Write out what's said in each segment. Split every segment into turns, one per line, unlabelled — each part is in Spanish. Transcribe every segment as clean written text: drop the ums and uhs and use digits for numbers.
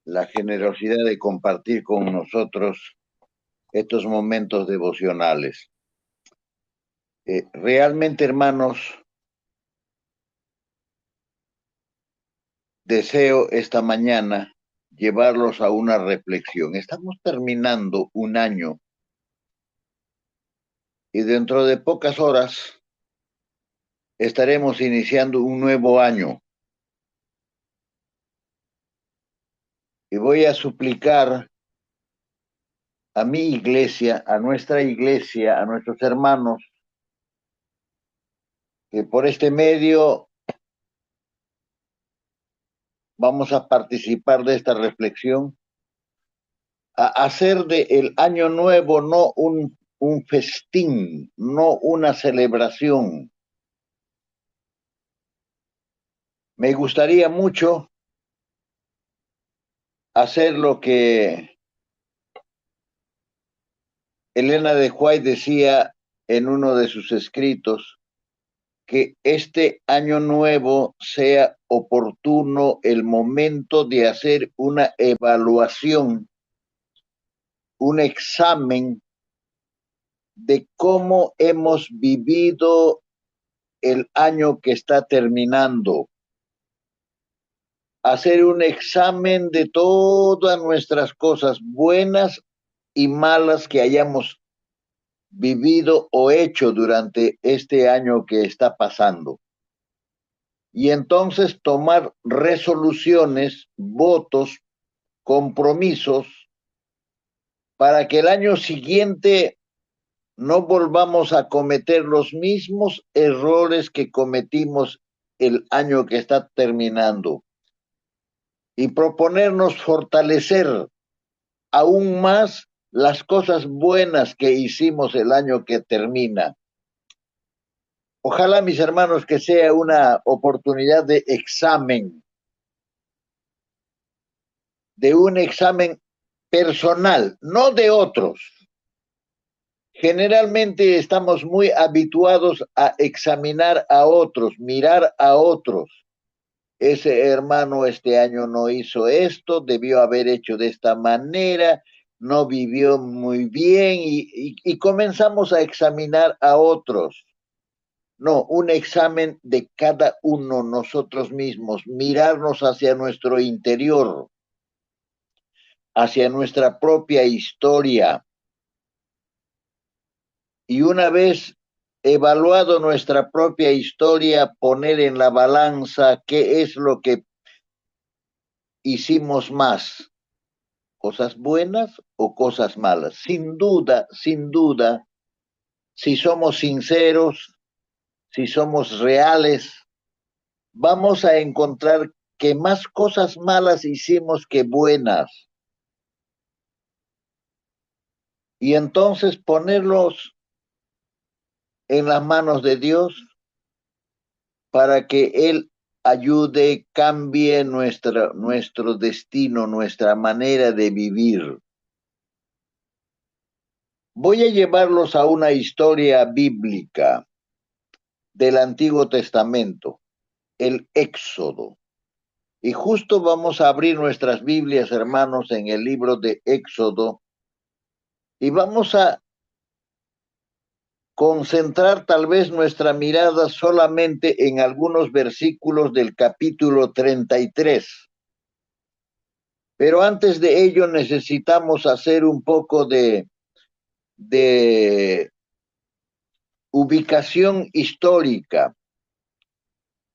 la generosidad de compartir con nosotros estos momentos devocionales. Realmente, hermanos, deseo esta mañana llevarlos a una reflexión. Estamos terminando un año y dentro de pocas horas estaremos iniciando un nuevo año. Y voy a suplicar a mi iglesia, a nuestra iglesia, a nuestros hermanos, que por este medio vamos a participar de esta reflexión, a hacer del año nuevo no un festín, no una celebración. Me gustaría mucho hacer lo que Elena de White decía en uno de sus escritos, que este año nuevo sea oportuno el momento de hacer una evaluación, un examen de cómo hemos vivido el año que está terminando. Hacer un examen de todas nuestras cosas buenas y malas que hayamos vivido o hecho durante este año que está pasando. Y entonces tomar resoluciones, votos, compromisos para que el año siguiente no volvamos a cometer los mismos errores que cometimos el año que está terminando y proponernos fortalecer aún más las cosas buenas que hicimos el año que termina. Ojalá, mis hermanos, que sea una oportunidad de un examen personal, no de otros. Generalmente estamos muy habituados a examinar a otros, mirar a otros. Ese hermano este año no hizo esto, debió haber hecho de esta manera, no vivió muy bien y comenzamos a examinar a otros. No, un examen de cada uno nosotros mismos, mirarnos hacia nuestro interior, hacia nuestra propia historia. Y una vez evaluado nuestra propia historia, poner en la balanza qué es lo que hicimos más, cosas buenas o cosas malas. Sin duda, si somos sinceros, si somos reales, vamos a encontrar que más cosas malas hicimos que buenas. Y entonces ponerlos en las manos de Dios para que Él ayude, cambie nuestro destino, nuestra manera de vivir. Voy a llevarlos a una historia bíblica del Antiguo Testamento, el Éxodo. Y justo vamos a abrir nuestras Biblias, hermanos, en el libro de Éxodo y vamos a concentrar tal vez nuestra mirada solamente en algunos versículos del capítulo 33. Pero antes de ello necesitamos hacer un poco de ubicación histórica.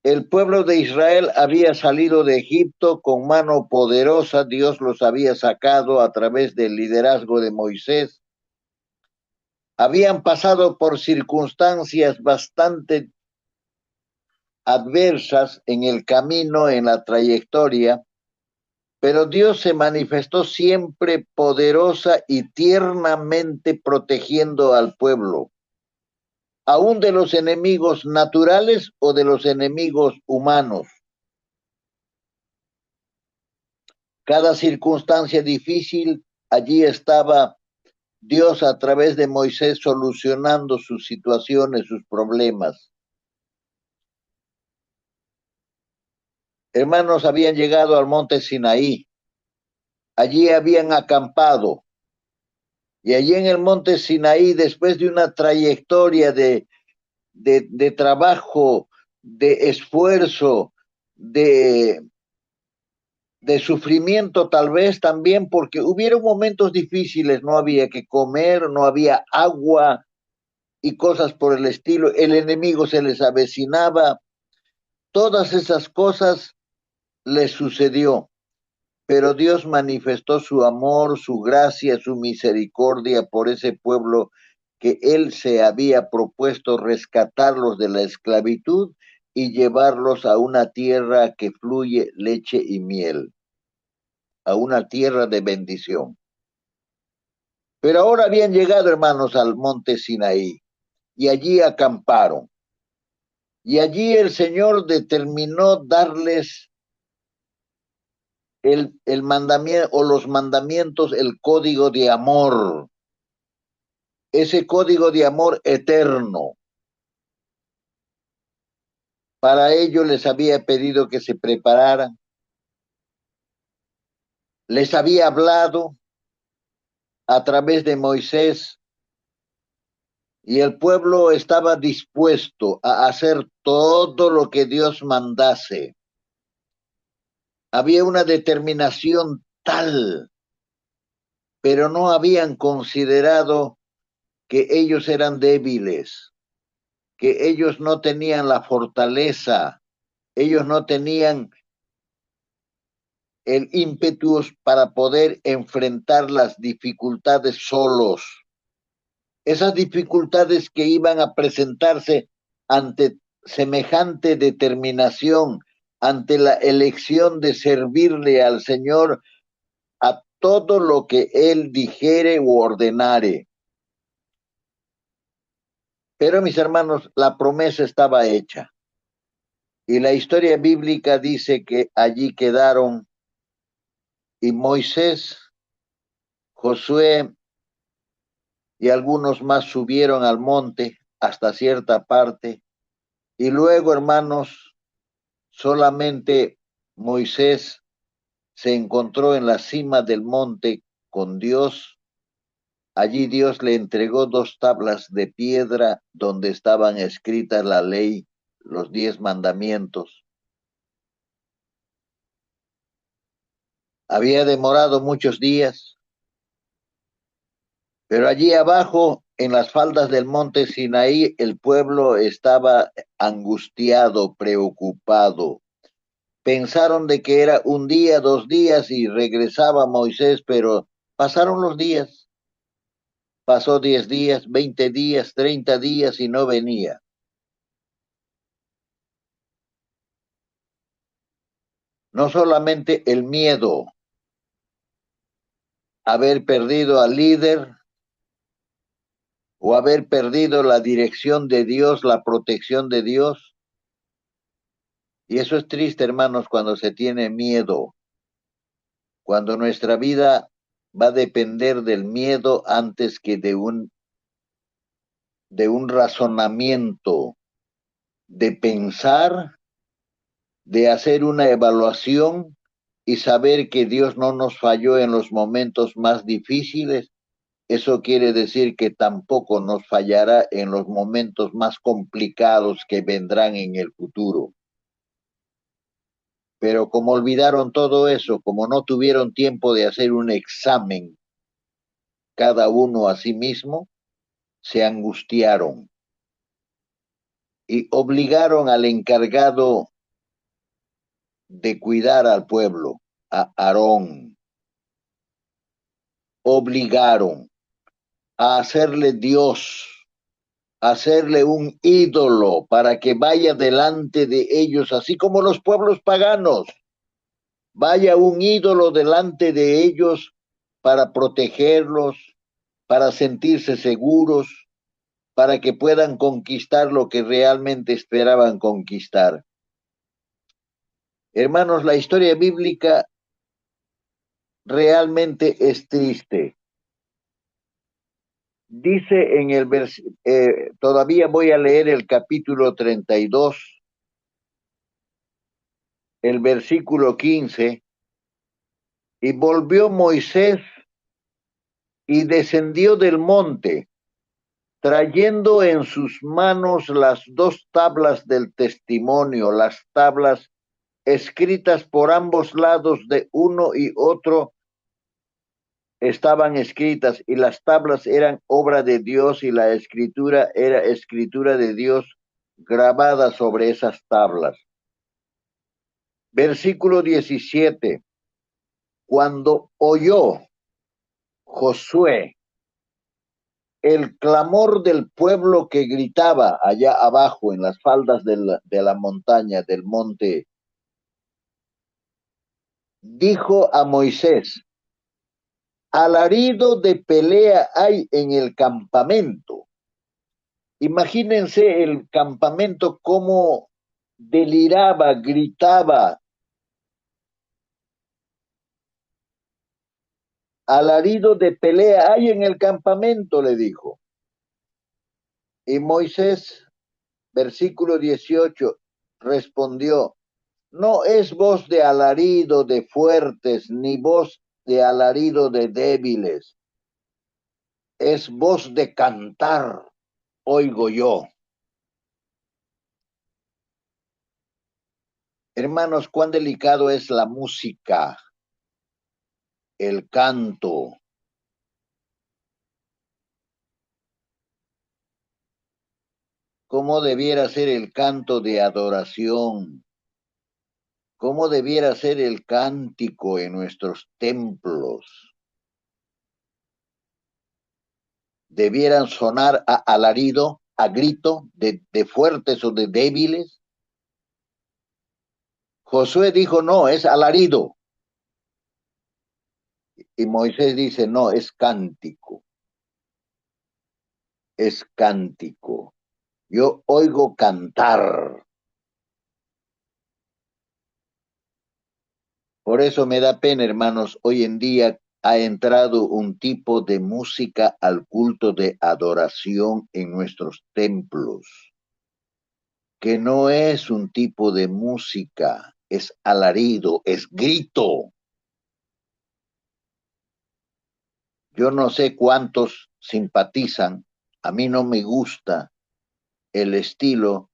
El pueblo de Israel había salido de Egipto con mano poderosa, Dios los había sacado a través del liderazgo de Moisés. Habían pasado por circunstancias bastante adversas en el camino, en la trayectoria, pero Dios se manifestó siempre poderosa y tiernamente protegiendo al pueblo, aún de los enemigos naturales o de los enemigos humanos. Cada circunstancia difícil, allí estaba Dios a través de Moisés solucionando sus situaciones, sus problemas. hermanos, habían llegado al monte Sinaí. Allí habían acampado. Y allí en el monte Sinaí, después de una trayectoria de trabajo, de esfuerzo, de, de sufrimiento tal vez también, porque hubieron momentos difíciles, no había que comer, no había agua y cosas por el estilo, el enemigo se les avecinaba, todas esas cosas les sucedió, pero Dios manifestó su amor, su gracia, su misericordia por ese pueblo que Él se había propuesto rescatarlos de la esclavitud y llevarlos a una tierra que fluye leche y miel, a una tierra de bendición. Pero ahora habían llegado, hermanos, al monte Sinaí y allí acamparon. Y allí el Señor determinó darles el mandamiento o los mandamientos, el código de amor, ese código de amor eterno. Para ello les había pedido que se prepararan, les había hablado a través de Moisés y el pueblo estaba dispuesto a hacer todo lo que Dios mandase. Había una determinación tal, pero no habían considerado que ellos eran débiles, que ellos no tenían la fortaleza, ellos no tenían el ímpetu para poder enfrentar las dificultades solos. Esas dificultades que iban a presentarse ante semejante determinación, ante la elección de servirle al Señor a todo lo que Él dijere u ordenare. Pero mis hermanos, la promesa estaba hecha. Y la historia bíblica dice que allí quedaron y Moisés, Josué y algunos más subieron al monte hasta cierta parte. Y luego, hermanos, solamente Moisés se encontró en la cima del monte con Dios. Allí Dios le entregó 2 tablas de piedra donde estaban escritas la ley, los 10 mandamientos. Había demorado muchos días, pero allí abajo, en las faldas del monte Sinaí, el pueblo estaba angustiado, preocupado. Pensaron de que era un día, 2 días y regresaba Moisés, pero pasaron los días. Pasó 10 días, 20 días, 30 días y no venía. No solamente el miedo, haber perdido al líder o haber perdido la dirección de Dios, la protección de Dios. Y eso es triste, hermanos, cuando se tiene miedo, cuando nuestra vida va a depender del miedo antes que de un razonamiento, de pensar, de hacer una evaluación y saber que Dios no nos falló en los momentos más difíciles. Eso quiere decir que tampoco nos fallará en los momentos más complicados que vendrán en el futuro. Pero como olvidaron todo eso, como no tuvieron tiempo de hacer un examen cada uno a sí mismo, se angustiaron y obligaron al encargado de cuidar al pueblo, a Aarón, obligaron a hacerle Dios, a hacerle un ídolo para que vaya delante de ellos, así como los pueblos paganos, vaya un ídolo delante de ellos para protegerlos, para sentirse seguros, para que puedan conquistar lo que realmente esperaban conquistar. Hermanos, la historia bíblica realmente es triste. Dice en el todavía voy a leer el capítulo 32, el versículo 15, y volvió Moisés y descendió del monte, trayendo en sus manos las dos tablas del testimonio, las tablas escritas por ambos lados de uno y otro estaban escritas, y las tablas eran obra de Dios y la escritura era escritura de Dios grabada sobre esas tablas. Versículo 17. Cuando oyó Josué el clamor del pueblo que gritaba allá abajo en las faldas de la montaña, del monte, dijo a Moisés: alarido de pelea hay en el campamento. Imagínense el campamento cómo deliraba, gritaba. Alarido de pelea hay en el campamento, le dijo. Y Moisés, versículo 18, respondió: no es voz de alarido de fuertes, ni voz de alarido de débiles, es voz de cantar, oigo yo. Hermanos, cuán delicado es la música, el canto. ¿Cómo debiera ser el canto de adoración? ¿Cómo debiera ser el cántico en nuestros templos? ¿Debieran sonar a alarido, a grito de fuertes o de débiles? Josué dijo: no, es alarido. Y Moisés dice: no, es cántico, es cántico. Yo oigo cantar. Por eso me da pena, hermanos, hoy en día ha entrado un tipo de música al culto de adoración en nuestros templos, que no es un tipo de música, es alarido, es grito. Yo no sé cuántos simpatizan, a mí no me gusta el estilo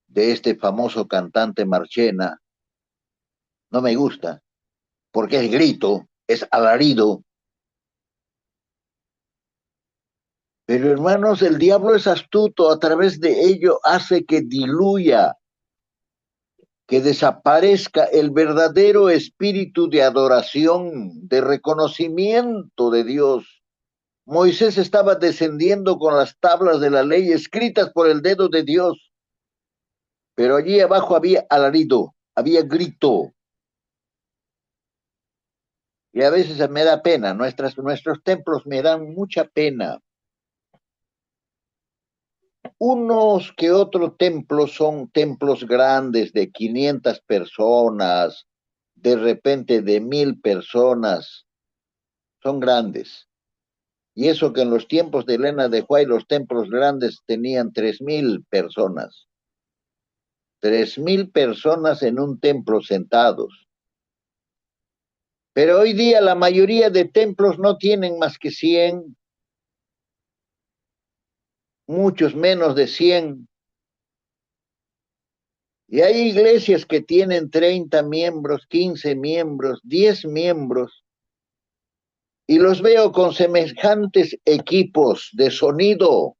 de este famoso cantante Marchena, no me gusta, porque es grito, es alarido. Pero hermanos, el diablo es astuto, a través de ello hace que diluya, que desaparezca el verdadero espíritu de adoración, de reconocimiento de Dios. Moisés estaba descendiendo con las tablas de la ley escritas por el dedo de Dios, pero allí abajo había alarido, había grito. Y a veces me da pena, nuestros templos me dan mucha pena. Unos que otros templos son templos grandes de 500 personas, de repente de 1000 personas, son grandes. Y eso que en los tiempos de Elena de Huay los templos grandes tenían 3000 personas. 3000 personas en un templo sentados. Pero hoy día la mayoría de templos no tienen más que 100, muchos menos de 100. Y hay iglesias que tienen 30 miembros, 15 miembros, 10 miembros, y los veo con semejantes equipos de sonido,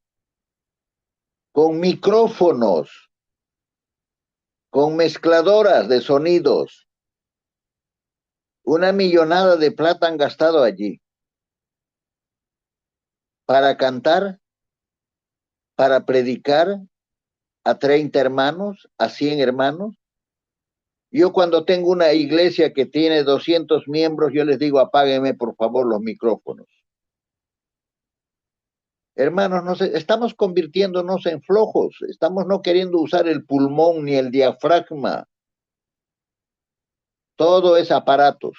con micrófonos, con mezcladoras de sonidos. Una millonada de plata han gastado allí para cantar, para predicar a 30 hermanos, a 100 hermanos. Yo cuando tengo una iglesia que tiene 200 miembros, yo les digo: apáguenme por favor los micrófonos. Hermanos, estamos convirtiéndonos en flojos, estamos no queriendo usar el pulmón ni el diafragma, todo es aparatos.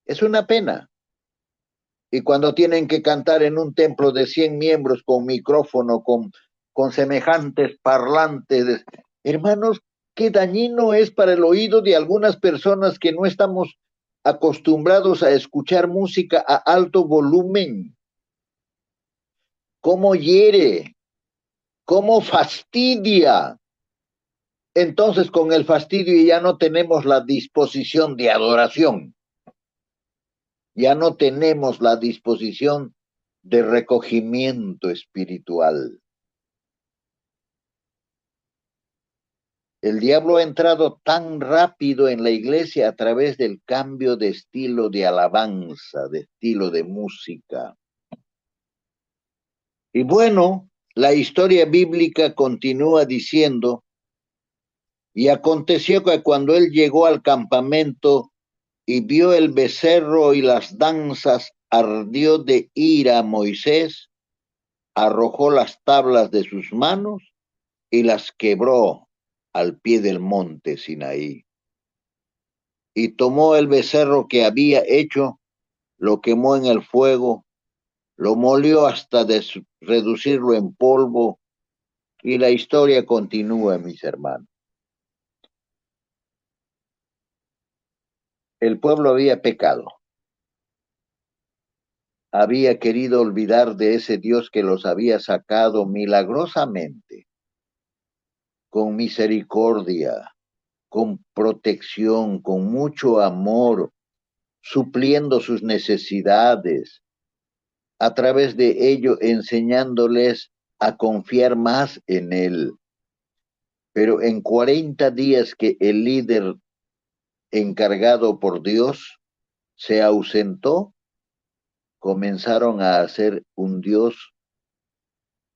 Es una pena. Y cuando tienen que cantar en un templo de 100 miembros con micrófono, con semejantes parlantes, hermanos, Qué dañino es para el oído de algunas personas que no estamos acostumbrados a escuchar música a alto volumen. Cómo hiere, cómo fastidia. Entonces con el fastidio ya no tenemos la disposición de adoración, ya no tenemos la disposición de recogimiento espiritual. El diablo ha entrado tan rápido en la iglesia a través del cambio de estilo de alabanza, de estilo de música. Y bueno, la historia bíblica continúa diciendo, y aconteció que cuando él llegó al campamento y vio el becerro y las danzas, ardió de ira Moisés, arrojó las tablas de sus manos y las quebró al pie del monte Sinaí. Y tomó el becerro que había hecho, lo quemó en el fuego, lo molió hasta reducirlo en polvo, y la historia continúa, mis hermanos. El pueblo había pecado, había querido olvidar de ese Dios que los había sacado milagrosamente, con misericordia, con protección, con mucho amor, supliendo sus necesidades, a través de ello enseñándoles a confiar más en Él. Pero en 40 días que el líder encargado por Dios se ausentó, comenzaron a hacer un Dios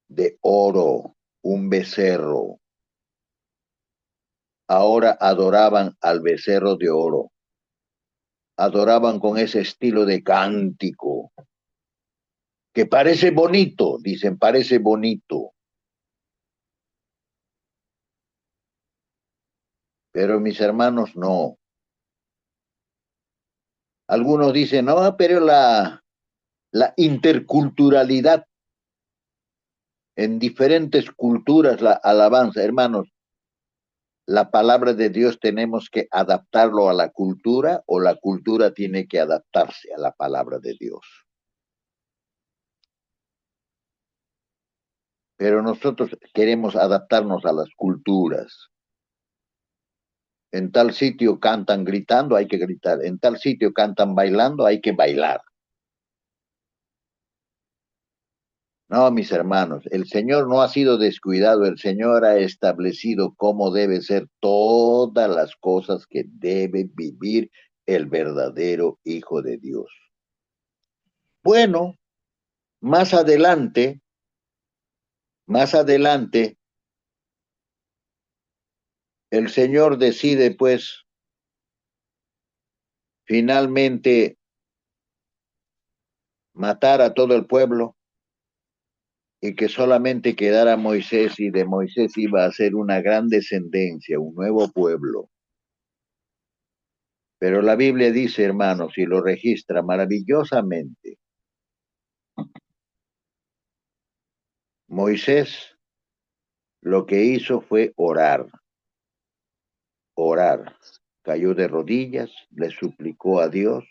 de oro, un becerro. Ahora adoraban al becerro de oro, adoraban con ese estilo de cántico, que parece bonito, dicen, parece bonito. Pero mis hermanos, no. Algunos dicen, no, pero la interculturalidad en diferentes culturas, la alabanza, hermanos, la palabra de Dios tenemos que adaptarlo a la cultura o la cultura tiene que adaptarse a la palabra de Dios. Pero nosotros queremos adaptarnos a las culturas. En tal sitio cantan gritando, hay que gritar. En tal sitio cantan bailando, hay que bailar. No, mis hermanos, el Señor no ha sido descuidado, el Señor ha establecido cómo debe ser todas las cosas que debe vivir el verdadero Hijo de Dios. Bueno, más adelante, el Señor decide, pues, finalmente matar a todo el pueblo y que solamente quedara Moisés y de Moisés iba a ser una gran descendencia, un nuevo pueblo. Pero la Biblia dice, hermanos, y lo registra maravillosamente, Moisés lo que hizo fue orar, orar. Cayó de rodillas, le suplicó a Dios,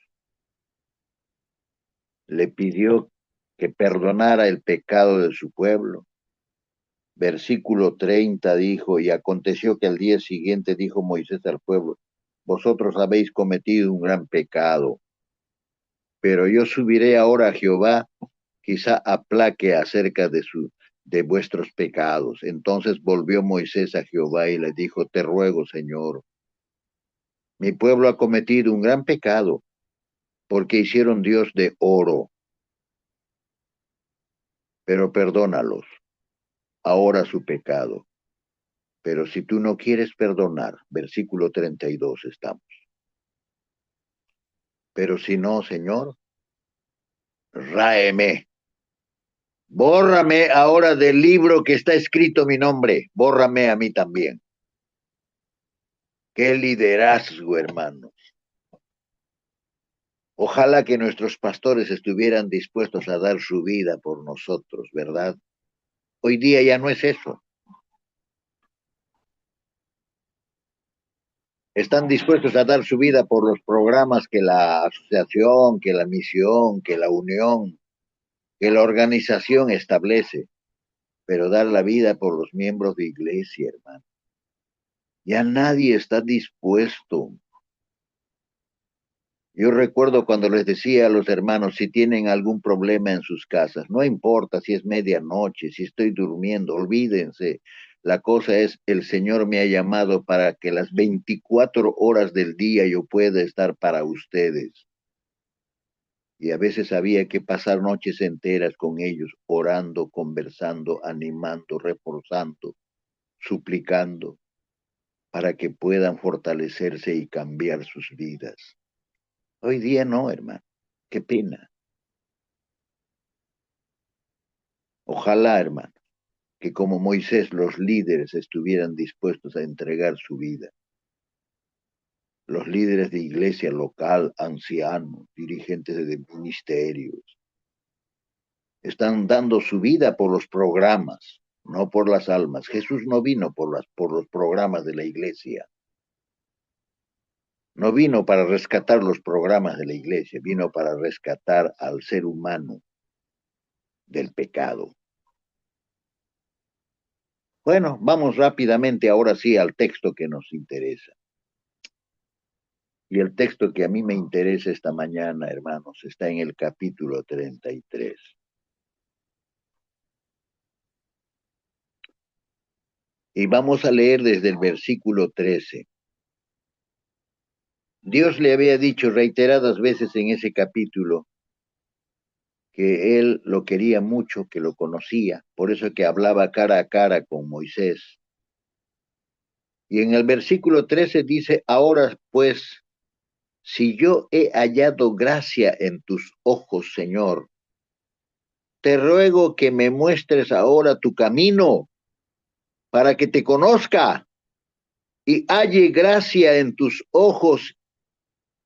le pidió que perdonara el pecado de su pueblo. Versículo 30 dijo, y aconteció que al día siguiente dijo Moisés al pueblo, vosotros habéis cometido un gran pecado, pero yo subiré ahora a Jehová, quizá aplaque acerca de vuestros pecados. Entonces volvió Moisés a Jehová y le dijo, te ruego, Señor, mi pueblo ha cometido un gran pecado, porque hicieron Dios de oro, pero perdónalos ahora su pecado. Pero si tú no quieres perdonar, versículo 32 estamos. Pero si no, Señor, ráeme. Bórrame ahora del libro que está escrito mi nombre. Bórrame a mí también. Qué liderazgo, hermanos. Ojalá que nuestros pastores estuvieran dispuestos a dar su vida por nosotros, ¿verdad? Hoy día ya no es eso. Están dispuestos a dar su vida por los programas que la asociación, que la misión, que la unión, que la organización establece, pero dar la vida por los miembros de iglesia, hermano. Ya nadie está dispuesto. Yo recuerdo cuando les decía a los hermanos, si tienen algún problema en sus casas, no importa si es medianoche, si estoy durmiendo, olvídense. La cosa es, el Señor me ha llamado para que las 24 horas del día yo pueda estar para ustedes. Y a veces había que pasar noches enteras con ellos, orando, conversando, animando, reforzando, suplicando, para que puedan fortalecerse y cambiar sus vidas. Hoy día no, hermano. Qué pena. Ojalá, hermano, que como Moisés los líderes estuvieran dispuestos a entregar su vida. Los líderes de iglesia local, ancianos, dirigentes de ministerios, están dando su vida por los programas, no por las almas. Jesús no vino por los programas de la iglesia. No vino para rescatar los programas de la iglesia, vino para rescatar al ser humano del pecado. Bueno, vamos rápidamente ahora sí al texto que nos interesa. Y el texto que a mí me interesa esta mañana, hermanos, está en el capítulo 33. Y vamos a leer desde el versículo 13. Dios le había dicho reiteradas veces en ese capítulo que él lo quería mucho, que lo conocía, por eso que hablaba cara a cara con Moisés. Y en el versículo 13 dice, ahora pues, si yo he hallado gracia en tus ojos, Señor, te ruego que me muestres ahora tu camino para que te conozca y halle gracia en tus ojos.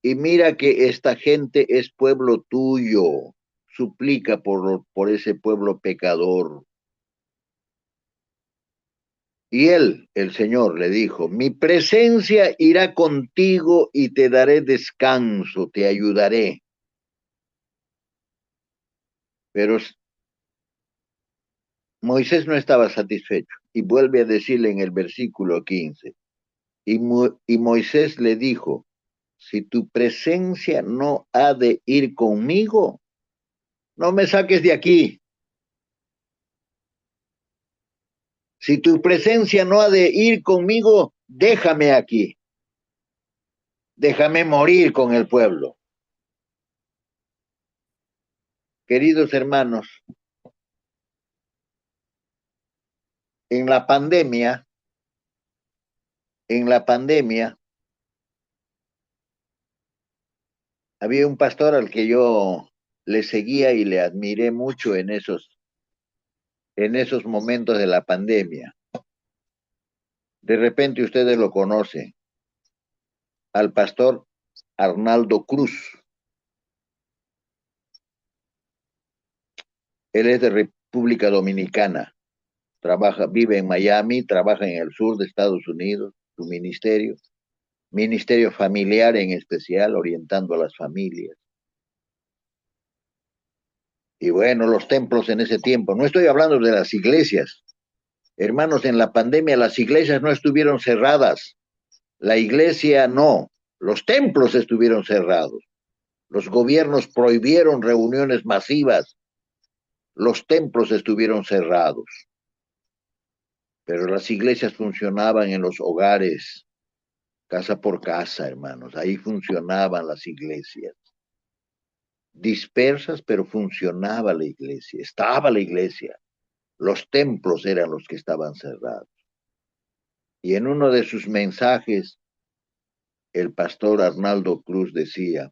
Y mira que esta gente es pueblo tuyo. Suplica por ese pueblo pecador. Y él, el Señor, le dijo, mi presencia irá contigo y te daré descanso, te ayudaré. Pero Moisés no estaba satisfecho y vuelve a decirle en el versículo 15, y Moisés le dijo, si tu presencia no ha de ir conmigo, no me saques de aquí. Si tu presencia no ha de ir conmigo, déjame aquí. Déjame morir con el pueblo. Queridos hermanos, en la pandemia, en la pandemia, había un pastor al que yo le seguía y le admiré mucho en esos momentos de la pandemia. De repente ustedes lo conocen, al pastor Arnaldo Cruz. Él es de República Dominicana, trabaja, vive en Miami, trabaja en el sur de Estados Unidos, su ministerio familiar en especial, orientando a las familias. Y bueno, los templos en ese tiempo, no estoy hablando de las iglesias. Hermanos, en la pandemia las iglesias no estuvieron cerradas, la iglesia no, los templos estuvieron cerrados, los gobiernos prohibieron reuniones masivas, los templos estuvieron cerrados, pero las iglesias funcionaban en los hogares, casa por casa, hermanos, ahí funcionaban las iglesias, dispersas, pero funcionaba la iglesia, estaba la iglesia, los templos eran los que estaban cerrados. Y en uno de sus mensajes, el pastor Arnaldo Cruz decía,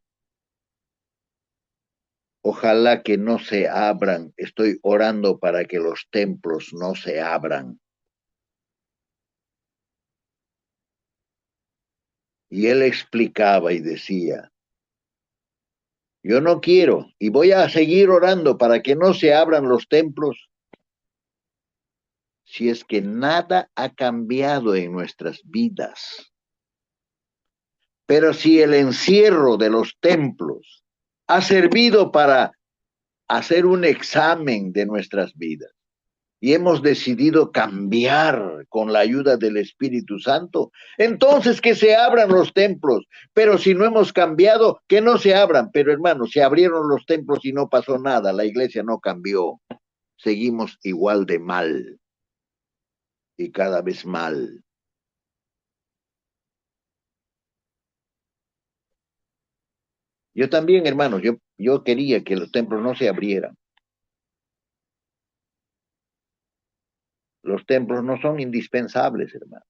ojalá que no se abran, estoy orando para que los templos no se abran. Y él explicaba y decía, yo no quiero y voy a seguir orando para que no se abran los templos si es que nada ha cambiado en nuestras vidas. Pero si el encierro de los templos ha servido para hacer un examen de nuestras vidas y hemos decidido cambiar con la ayuda del Espíritu Santo, entonces que se abran los templos. Pero si no hemos cambiado, que no se abran. Pero hermanos, se abrieron los templos y no pasó nada, la iglesia no cambió. Seguimos igual de mal y cada vez mal. Yo también, hermanos, yo quería que los templos no se abrieran. Los templos no son indispensables, hermano.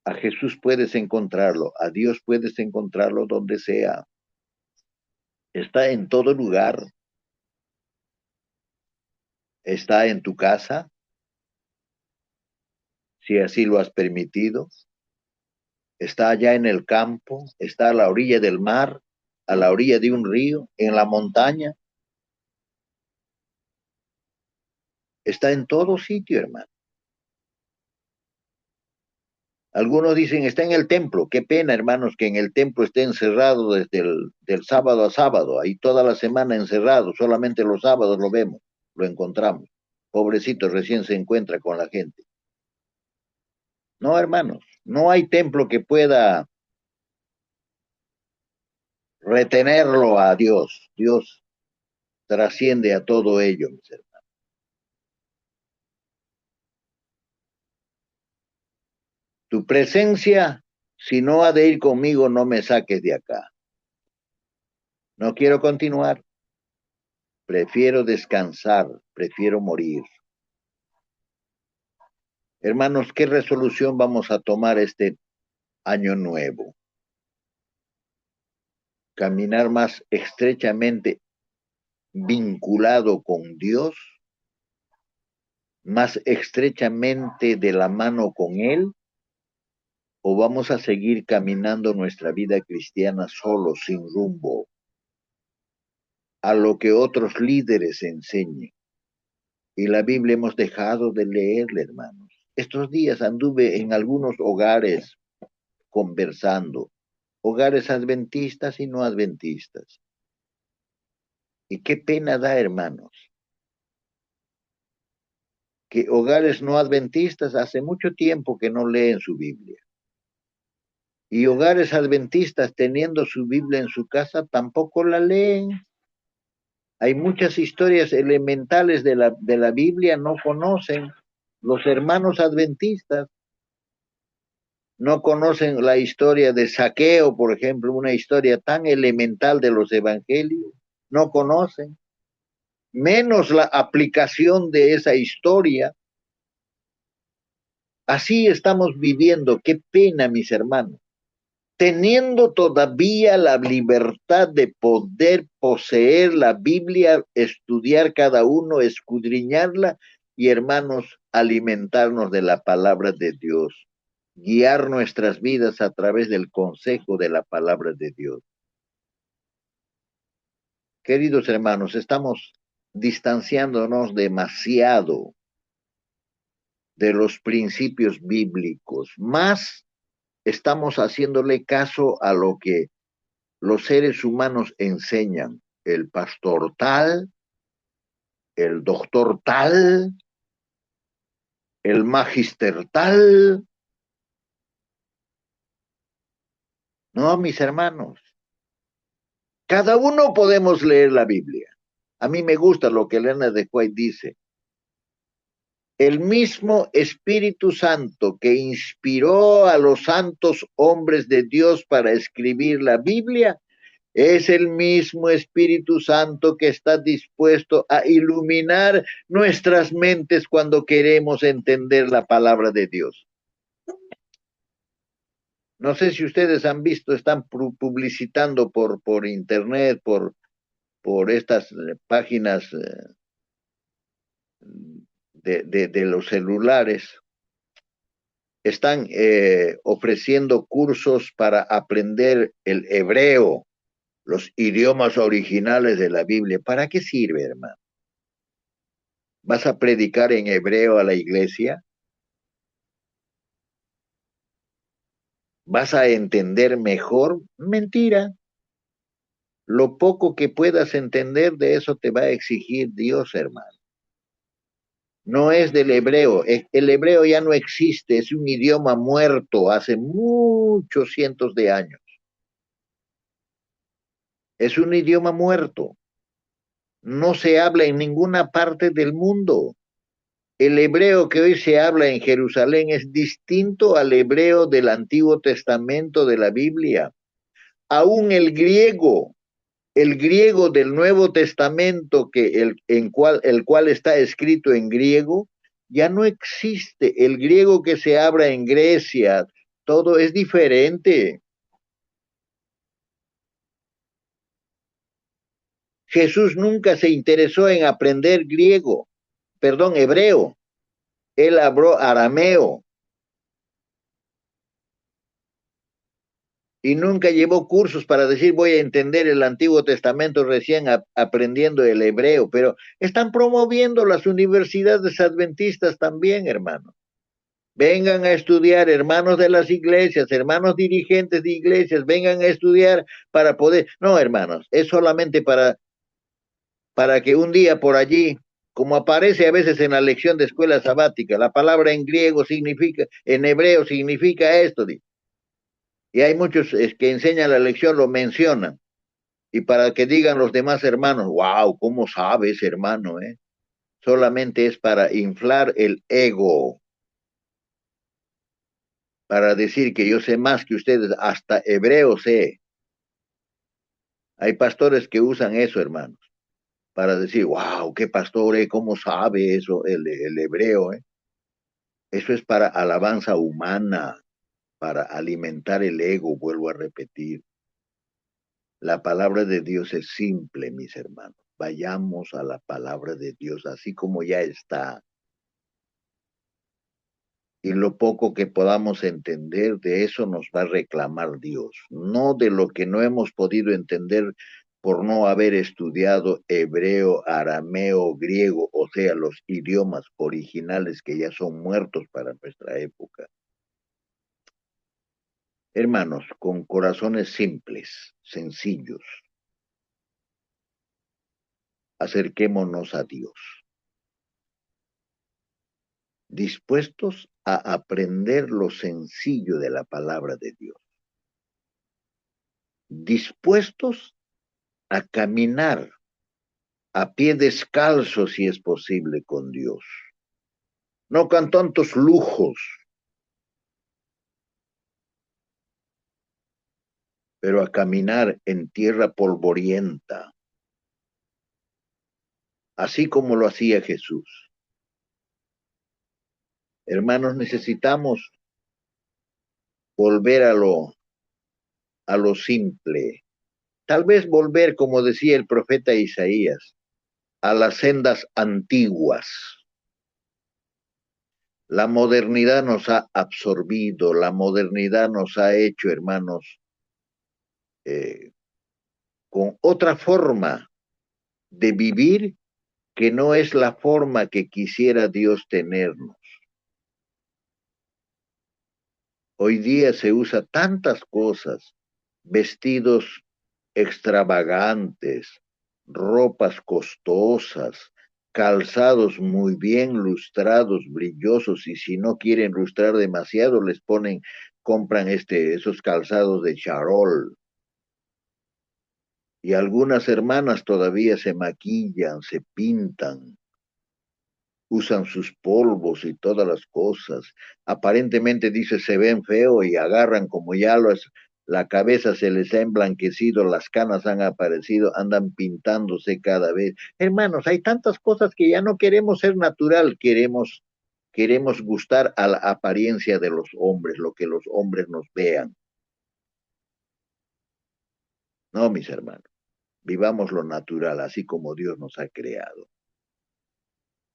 A Jesús puedes encontrarlo, a Dios puedes encontrarlo donde sea. Está en todo lugar, está en tu casa, si así lo has permitido, está allá en el campo, está a la orilla del mar, a la orilla de un río, en la montaña, está en todo sitio, hermano. Algunos dicen, está en el templo. Qué pena, hermanos, que en el templo esté encerrado desde del sábado a sábado, ahí toda la semana encerrado, solamente los sábados lo vemos, lo encontramos. Pobrecito, recién se encuentra con la gente. No, hermanos, no hay templo que pueda retenerlo a Dios. Dios trasciende a todo ello, mis hermanos. Tu presencia, si no ha de ir conmigo, no me saques de acá. No quiero continuar, prefiero descansar, prefiero morir. Hermanos, ¿qué resolución vamos a tomar este año nuevo? Caminar más estrechamente vinculado con Dios, más estrechamente de la mano con Él, o vamos a seguir caminando nuestra vida cristiana solo, sin rumbo, a lo que otros líderes enseñen. Y la Biblia hemos dejado de leerla, hermanos. Estos días anduve en algunos hogares conversando, hogares adventistas y no adventistas. Y qué pena da, hermanos, que hogares no adventistas hace mucho tiempo que no leen su Biblia. Y hogares adventistas teniendo su Biblia en su casa tampoco la leen. Hay muchas historias elementales de la Biblia no conocen. Los hermanos adventistas no conocen la historia de Saqueo, por ejemplo, una historia tan elemental de los evangelios. No conocen. Menos la aplicación de esa historia. Así estamos viviendo. Qué pena, mis hermanos. Teniendo todavía la libertad de poder poseer la Biblia, estudiar cada uno, escudriñarla y, hermanos, alimentarnos de la palabra de Dios, guiar nuestras vidas a través del consejo de la palabra de Dios. Queridos hermanos, estamos distanciándonos demasiado de los principios bíblicos, más estamos haciéndole caso a lo que los seres humanos enseñan. El pastor tal, el doctor tal, el magister tal. No, mis hermanos, cada uno podemos leer la Biblia. A mí me gusta lo que Elena de White dice. El mismo Espíritu Santo que inspiró a los santos hombres de Dios para escribir la Biblia, es el mismo Espíritu Santo que está dispuesto a iluminar nuestras mentes cuando queremos entender la palabra de Dios. No sé si ustedes han visto, están publicitando por internet, por estas páginas de los celulares, están ofreciendo cursos para aprender el hebreo, los idiomas originales de la Biblia. ¿Para qué sirve, hermano? ¿Vas a predicar en hebreo a la iglesia? ¿Vas a entender mejor? Mentira. Lo poco que puedas entender de eso te va a exigir Dios, hermano. No es del hebreo. El hebreo ya no existe, es un idioma muerto hace muchos cientos de años. Es un idioma muerto. No se habla en ninguna parte del mundo. El hebreo que hoy se habla en Jerusalén es distinto al hebreo del Antiguo Testamento de la Biblia. Aún el griego del Nuevo Testamento, el cual está escrito en griego, ya no existe. El griego que se habla en Grecia, todo es diferente. Jesús nunca se interesó en aprender griego, perdón, hebreo. Él habló arameo y nunca llevó cursos para decir voy a entender el Antiguo Testamento recién aprendiendo el hebreo, pero están promoviendo las universidades adventistas también, hermano. Vengan a estudiar, hermanos de las iglesias, hermanos dirigentes de iglesias, vengan a estudiar para poder. No, hermanos, es solamente para que un día por allí, como aparece a veces en la lección de escuela sabática, la palabra en griego significa, en hebreo significa esto, y hay muchos que enseñan la lección, lo mencionan, y para que digan los demás hermanos, wow, ¿cómo sabes, hermano? Solamente es para inflar el ego, para decir que yo sé más que ustedes, hasta hebreo sé. Hay pastores que usan eso, hermanos, para decir, wow, qué pastor, ¿cómo sabe eso el hebreo? Eso es para alabanza humana, para alimentar el ego, vuelvo a repetir. La palabra de Dios es simple, mis hermanos. Vayamos a la palabra de Dios, así como ya está. Y lo poco que podamos entender de eso nos va a reclamar Dios, no de lo que no hemos podido entender por no haber estudiado hebreo, arameo, griego, o sea, los idiomas originales que ya son muertos para nuestra época. Hermanos, con corazones simples, sencillos, acerquémonos a Dios, dispuestos a aprender lo sencillo de la palabra de Dios, dispuestos a caminar a pie descalzo si es posible con Dios, no con tantos lujos, pero a caminar en tierra polvorienta, así como lo hacía Jesús. Hermanos, necesitamos volver a lo simple, tal vez volver, como decía el profeta Isaías, a las sendas antiguas. La modernidad nos ha absorbido, la modernidad nos ha hecho, hermanos, eh, con otra forma de vivir que no es la forma que quisiera Dios tenernos. Hoy día se usa tantas cosas, vestidos extravagantes, ropas costosas, calzados muy bien lustrados, brillosos, y si no quieren lustrar demasiado, les ponen, compran esos calzados de charol. Y algunas hermanas todavía se maquillan, se pintan, usan sus polvos y todas las cosas. Aparentemente dice se ven feo y agarran como ya la cabeza se les ha emblanquecido, las canas han aparecido, andan pintándose cada vez. Hermanos, hay tantas cosas que ya no queremos ser natural, queremos gustar a la apariencia de los hombres, lo que los hombres nos vean. No, mis hermanos, vivamos lo natural, así como Dios nos ha creado,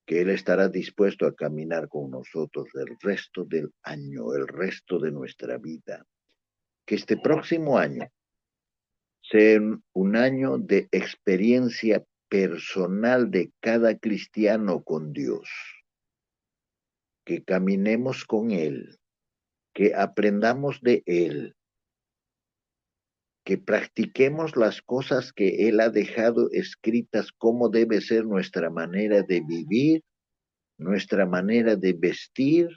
que Él estará dispuesto a caminar con nosotros el resto del año, el resto de nuestra vida. Que este próximo año sea un año de experiencia personal de cada cristiano con Dios, que caminemos con Él, que aprendamos de Él, que practiquemos las cosas que Él ha dejado escritas, cómo debe ser nuestra manera de vivir, nuestra manera de vestir,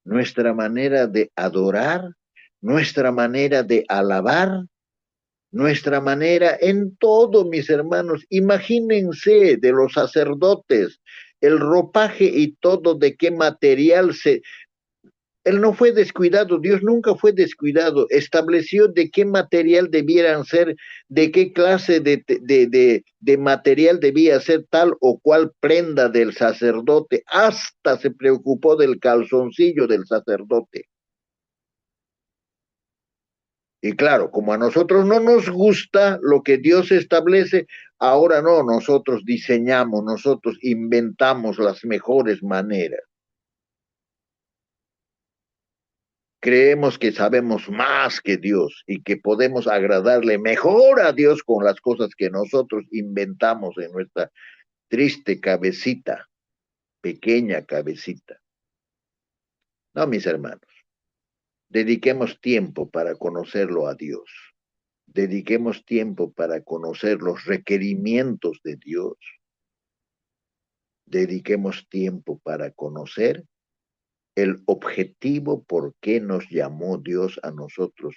nuestra manera de adorar, nuestra manera de alabar, nuestra manera en todo, mis hermanos. Imagínense de los sacerdotes, el ropaje y todo, de qué material se... Él no fue descuidado, Dios nunca fue descuidado, estableció de qué material debieran ser, de qué clase de material debía ser tal o cual prenda del sacerdote, hasta se preocupó del calzoncillo del sacerdote. Y claro, como a nosotros no nos gusta lo que Dios establece, ahora no, nosotros diseñamos, nosotros inventamos las mejores maneras. Creemos que sabemos más que Dios y que podemos agradarle mejor a Dios con las cosas que nosotros inventamos en nuestra triste cabecita, pequeña cabecita. No, mis hermanos, dediquemos tiempo para conocerlo a Dios. Dediquemos tiempo para conocer los requerimientos de Dios. Dediquemos tiempo para conocer el objetivo por qué nos llamó Dios a nosotros,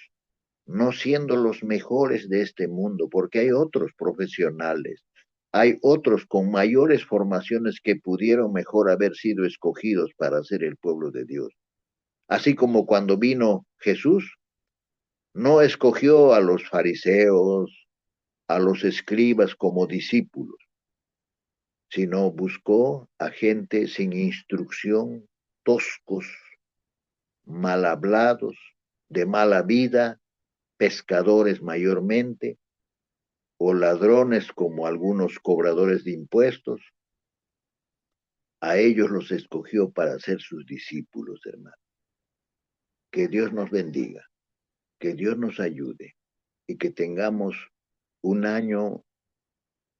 no siendo los mejores de este mundo, porque hay otros profesionales, hay otros con mayores formaciones que pudieron mejor haber sido escogidos para ser el pueblo de Dios. Así como cuando vino Jesús, no escogió a los fariseos, a los escribas como discípulos, sino buscó a gente sin instrucción, toscos, mal hablados, de mala vida, pescadores mayormente, o ladrones como algunos cobradores de impuestos. A ellos los escogió para ser sus discípulos, hermano. Que Dios nos bendiga, que Dios nos ayude y que tengamos un año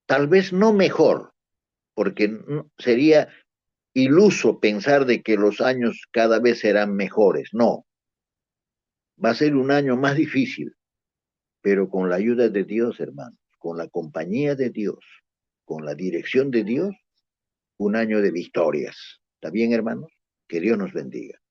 tal vez no mejor, porque sería iluso pensar de que los años cada vez serán mejores. No, va a ser un año más difícil, pero con la ayuda de Dios, hermanos, con la compañía de Dios, con la dirección de Dios, un año de victorias. ¿Está bien, hermanos? Que Dios nos bendiga.